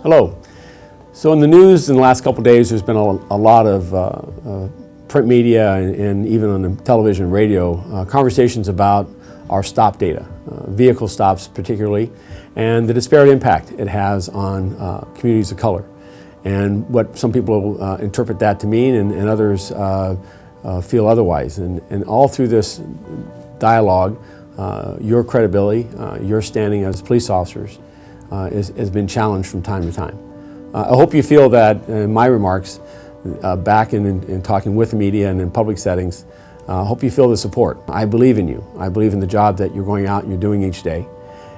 Hello. So in the news in the last couple of days, there's been a lot of print media and even on the television and radio conversations about our stop data, vehicle stops particularly, and the disparate impact it has on communities of color. And what some people interpret that to mean and others feel otherwise. And all through this dialogue, your credibility, your standing as police officers has been challenged from time to time. I hope you feel that in my remarks back in talking with the media and in public settings, I hope you feel the support. I believe in you. I believe in the job that you're going out and you're doing each day.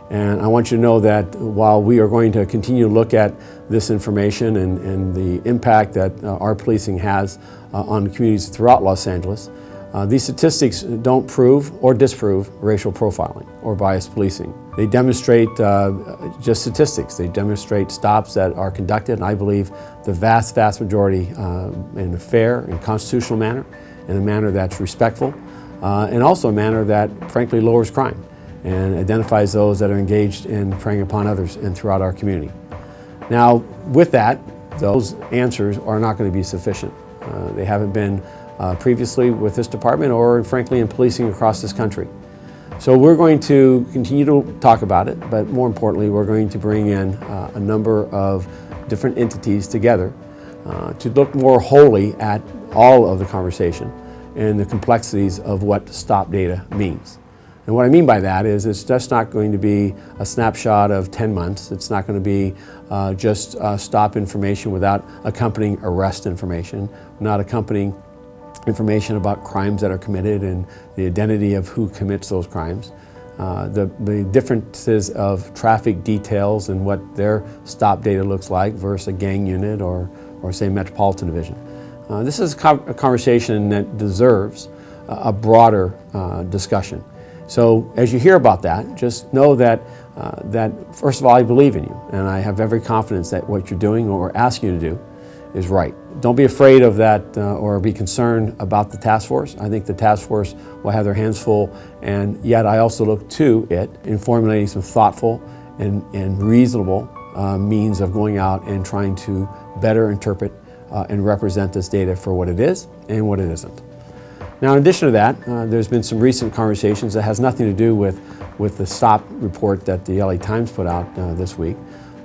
And I want you to know that while we are going to continue to look at this information and the impact that our policing has on communities throughout Los Angeles, these statistics don't prove or disprove racial profiling or biased policing. They demonstrate just statistics. They demonstrate stops that are conducted, and I believe the vast majority in a fair and constitutional manner, in a manner that's respectful, and also a manner that frankly lowers crime and identifies those that are engaged in preying upon others and throughout our community. Now, with that, those answers are not going to be sufficient. They haven't been previously with this department or frankly in policing across this country. So we're going to continue to talk about it, but more importantly, we're going to bring in a number of different entities together to look more wholly at all of the conversation and the complexities of what stop data means. And what I mean by that is it's just not going to be a snapshot of 10 months. It's not going to be just stop information without accompanying arrest information, not accompanying information about crimes that are committed and the identity of who commits those crimes. The differences of traffic details and what their stop data looks like versus a gang unit or say Metropolitan Division. This is a conversation that deserves a broader discussion. So as you hear about that, just know that first of all, I believe in you, and I have every confidence that what you're doing or we're asking you to do is right. Don't be afraid of that or be concerned about the task force. I think the task force will have their hands full, and yet I also look to it in formulating some thoughtful and reasonable means of going out and trying to better interpret and represent this data for what it is and what it isn't. Now, in addition to that, there's been some recent conversations that has nothing to do with the stop report that the LA Times put out this week.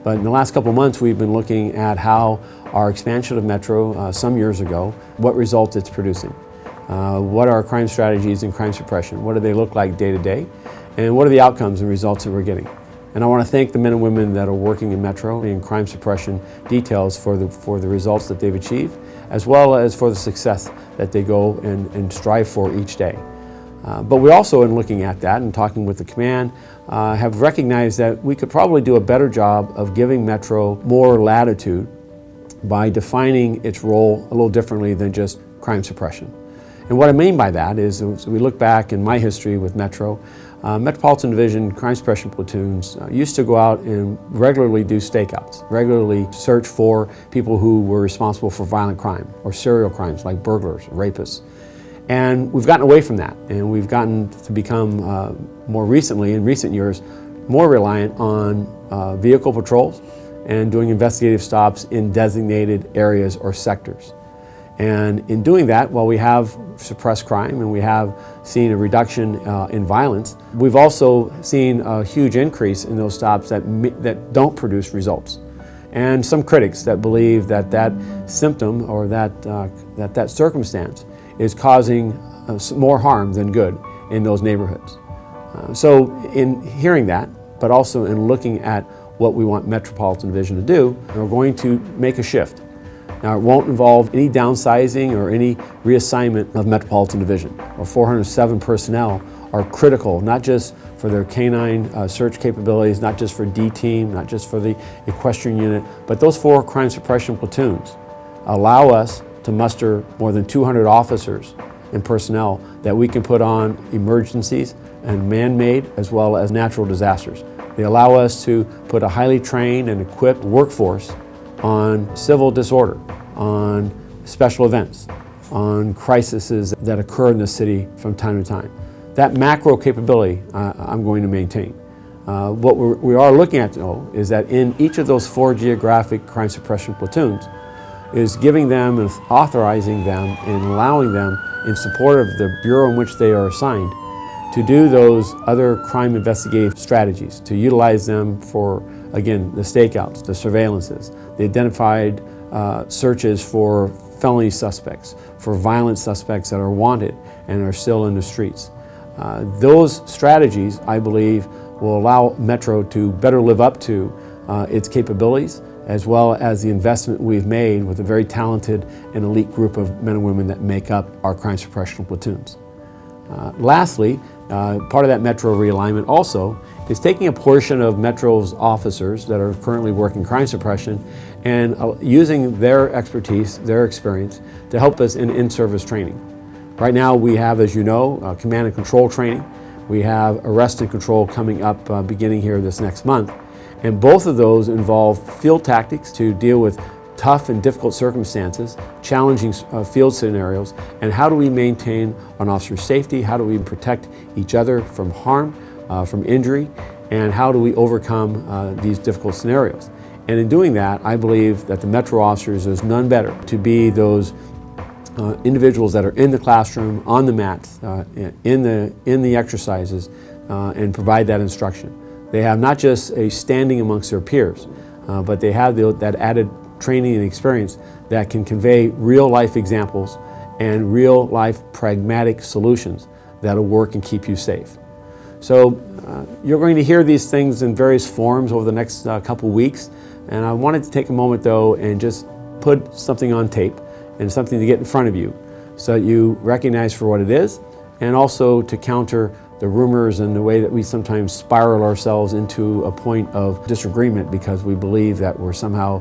But in the last couple of months, we've been looking at how our expansion of Metro some years ago, what results it's producing. What are our crime strategies and crime suppression? What do they look like day to day? And what are the outcomes and results that we're getting? And I want to thank the men and women that are working in Metro in crime suppression details for the results that they've achieved, as well as for the success that they go and strive for each day. But we also, in looking at that and talking with the command, have recognized that we could probably do a better job of giving Metro more latitude by defining its role a little differently than just crime suppression. And what I mean by that is, as we look back in my history with Metro, Metropolitan Division crime suppression platoons used to go out and regularly do stakeouts, regularly search for people who were responsible for violent crime or serial crimes like burglars, rapists. And we've gotten away from that, and we've gotten to become more recently, in recent years, more reliant on vehicle patrols and doing investigative stops in designated areas or sectors. And in doing that, while we have suppressed crime and we have seen a reduction in violence, we've also seen a huge increase in those stops that don't produce results. And some critics that believe that that symptom or that circumstance is causing more harm than good in those neighborhoods. So in hearing that, but also in looking at what we want Metropolitan Division to do, we're going to make a shift. Now, it won't involve any downsizing or any reassignment of Metropolitan Division. Our 407 personnel are critical, not just for their canine search capabilities, not just for D-Team, not just for the equestrian unit, but those 4 crime suppression platoons allow us to muster more than 200 officers and personnel that we can put on emergencies and man-made as well as natural disasters. They allow us to put a highly trained and equipped workforce on civil disorder, on special events, on crises that occur in the city from time to time. That macro capability I'm going to maintain. What we are looking at, though, is that in each of those 4 geographic crime suppression platoons is giving them and authorizing them and allowing them, in support of the bureau in which they are assigned, to do those other crime investigative strategies, to utilize them for, again, the stakeouts, the surveillances, the identified searches for felony suspects, for violent suspects that are wanted and are still in the streets. Those strategies, I believe, will allow Metro to better live up to its capabilities, as well as the investment we've made with a very talented and elite group of men and women that make up our crime suppression platoons. Lastly, part of that Metro realignment also is taking a portion of Metro's officers that are currently working crime suppression and using their expertise, their experience, to help us in in-service training. Right now we have, as you know, command and control training. We have arrest and control coming up beginning here this next month. And both of those involve field tactics to deal with tough and difficult circumstances, challenging field scenarios, and how do we maintain an officer's safety, how do we protect each other from harm, from injury, and how do we overcome these difficult scenarios. And in doing that, I believe that the Metro officers is none better to be those individuals that are in the classroom, on the mats, in the exercises, and provide that instruction. They have not just a standing amongst their peers, but they have that added training and experience that can convey real life examples and real life pragmatic solutions that'll work and keep you safe. So you're going to hear these things in various forms over the next couple weeks, and I wanted to take a moment though and just put something on tape and something to get in front of you so that you recognize for what it is, and also to counter the rumors and the way that we sometimes spiral ourselves into a point of disagreement because we believe that we're somehow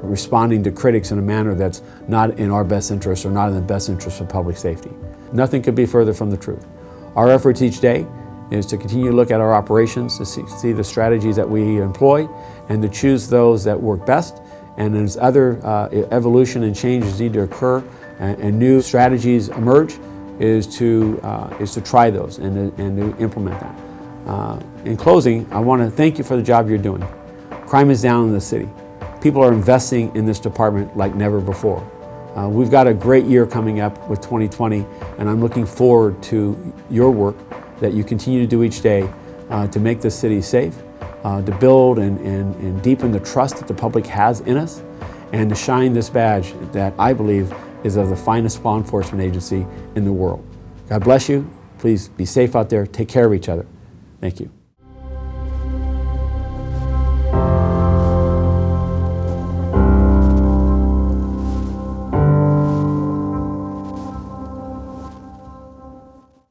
responding to critics in a manner that's not in our best interest or not in the best interest of public safety. Nothing could be further from the truth. Our efforts each day is to continue to look at our operations, to see the strategies that we employ, and to choose those that work best. And as other evolution and changes need to occur and new strategies emerge, is to try those and to implement that. In closing, I want to thank you for the job you're doing. Crime is down in the city. People are investing in this department like never before. We've got a great year coming up with 2020, and I'm looking forward to your work that you continue to do each day to make this city safe, to build and deepen the trust that the public has in us, and to shine this badge that I believe is of the finest law enforcement agency in the world. God bless you. Please be safe out there. Take care of each other. Thank you.